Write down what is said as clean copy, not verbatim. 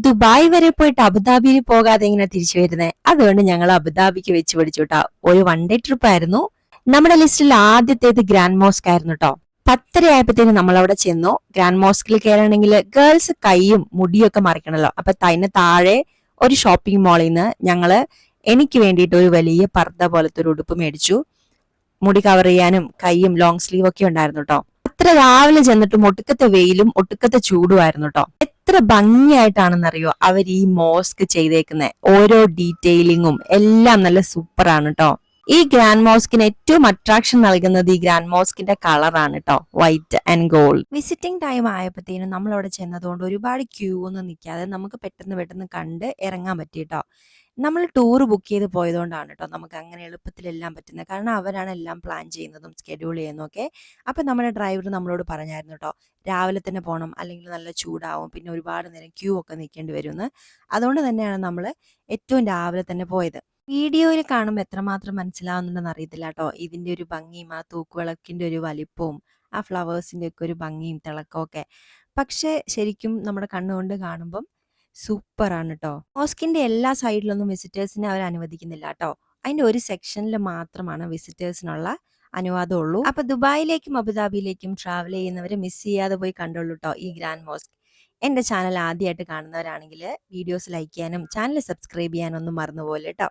Dubai വരെ പോയിട്ട് അബുദാബിയിൽ പോകാതെ എങ്ങനെ തിരിച്ചു വരുന്നത്? അതുകൊണ്ട് ഞങ്ങൾ അബുദാബിക്ക് വെച്ച് പിടിച്ചു കേട്ടോ. ഒരു വൺ ഡേ ട്രിപ്പ് ആയിരുന്നു. നമ്മുടെ ലിസ്റ്റിൽ ആദ്യത്തേത് ഗ്രാൻഡ് മോസ്ക് ആയിരുന്നു കേട്ടോ. 10:30 ആയപ്പോഴത്തേനും നമ്മൾ അവിടെ ചെന്നു. ഗ്രാൻഡ് മോസ്കിൽ കയറണമെങ്കിൽ ഗേൾസ് കൈയും മുടിയൊക്കെ മറിക്കണല്ലോ. അപ്പൊ അതിന് താഴെ ഒരു ഷോപ്പിംഗ് മാളിൽ നിന്ന് ഞങ്ങള് എനിക്ക് വേണ്ടിയിട്ട് ഒരു വലിയ പർദ്ദ പോലത്തെ ഒരു ഉടുപ്പ് മേടിച്ചു. മുടി കവർ ചെയ്യാനും കൈയും ലോങ് സ്ലീവ് ഒക്കെ ഉണ്ടായിരുന്നു കേട്ടോ. അത്ര രാവിലെ ചെന്നിട്ടും ഒട്ടുക്കത്തെ വെയിലും ഒട്ടുക്കത്തെ ചൂടുമായിരുന്നു കേട്ടോ. എത്ര ഭംഗിയായിട്ടാണെന്നറിയോ അവർ ഈ മോസ്ക് ചെയ്തേക്കുന്നത്. ഓരോ ഡീറ്റെയിലിങ്ങും എല്ലാം നല്ല സൂപ്പറാണ് കേട്ടോ. ഈ ഗ്രാൻഡ് മോസ്കിന് ഏറ്റവും അട്രാക്ഷൻ നൽകുന്നത് ഈ ഗ്രാൻഡ് മോസ്കിന്റെ കളറാണ് കേട്ടോ, white and gold. Visiting time ആയപ്പോഴത്തേനും നമ്മൾ അവിടെ ചെന്നതുകൊണ്ട് ഒരുപാട് ക്യൂ ഒന്നും നിൽക്കാതെ നമുക്ക് പെട്ടെന്ന് കണ്ട് ഇറങ്ങാൻ പറ്റി കേട്ടോ. നമ്മൾ ടൂർ ബുക്ക് ചെയ്ത് പോയതുകൊണ്ടാണ് കേട്ടോ നമുക്ക് അങ്ങനെ എളുപ്പത്തിലെല്ലാം പറ്റുന്നത്. കാരണം അവരാണ് എല്ലാം പ്ലാൻ ചെയ്യുന്നതും സ്കെഡ്യൂൾ ചെയ്യുന്നതും ഒക്കെ. അപ്പം നമ്മുടെ ഡ്രൈവർ നമ്മളോട് പറഞ്ഞായിരുന്നു കേട്ടോ, രാവിലെ തന്നെ പോകണം, അല്ലെങ്കിൽ നല്ല ചൂടാവും, പിന്നെ ഒരുപാട് നേരം ക്യൂ ഒക്കെ നിൽക്കേണ്ടി വരുമെന്ന്. അതുകൊണ്ട് തന്നെയാണ് നമ്മൾ ഏറ്റവും രാവിലെ തന്നെ പോയത്. വീഡിയോയിൽ കാണുമ്പോൾ എത്രമാത്രം മനസ്സിലാവുന്നുണ്ടെന്ന് അറിയത്തില്ല കേട്ടോ. ഇതിൻ്റെ ഒരു ഭംഗിയും ആ തൂക്കുവിളക്കിൻ്റെ ഒരു വലിപ്പവും ആ ഫ്ലവേഴ്സിൻ്റെ ഒക്കെ ഒരു ഭംഗിയും തിളക്കവും ഒക്കെ. പക്ഷേ ശരിക്കും നമ്മുടെ കണ്ണുകൊണ്ട് കാണുമ്പം സൂപ്പറാണ് കേട്ടോ. മോസ്കിന്റെ എല്ലാ സൈഡിലൊന്നും വിസിറ്റേഴ്സിനെ അവർ അനുവദിക്കുന്നില്ല കേട്ടോ. അതിന്റെ ഒരു സെക്ഷനിൽ മാത്രമാണ് വിസിറ്റേഴ്സിനുള്ള അനുവാദമുള്ളൂ. അപ്പൊ ദുബായിലേക്കും അബുദാബിയിലേക്കും ട്രാവൽ ചെയ്യുന്നവർ മിസ് ചെയ്യാതെ പോയി കണ്ടോളൂ കേട്ടോ ഈ ഗ്രാൻഡ് മോസ്ക്. എന്റെ ചാനൽ ആദ്യമായിട്ട് കാണുന്നവരാണെങ്കിൽ വീഡിയോസ് ലൈക്ക് ചെയ്യാനും ചാനൽ സബ്സ്ക്രൈബ് ചെയ്യാനൊന്നും മറന്നുപോലെ കേട്ടോ.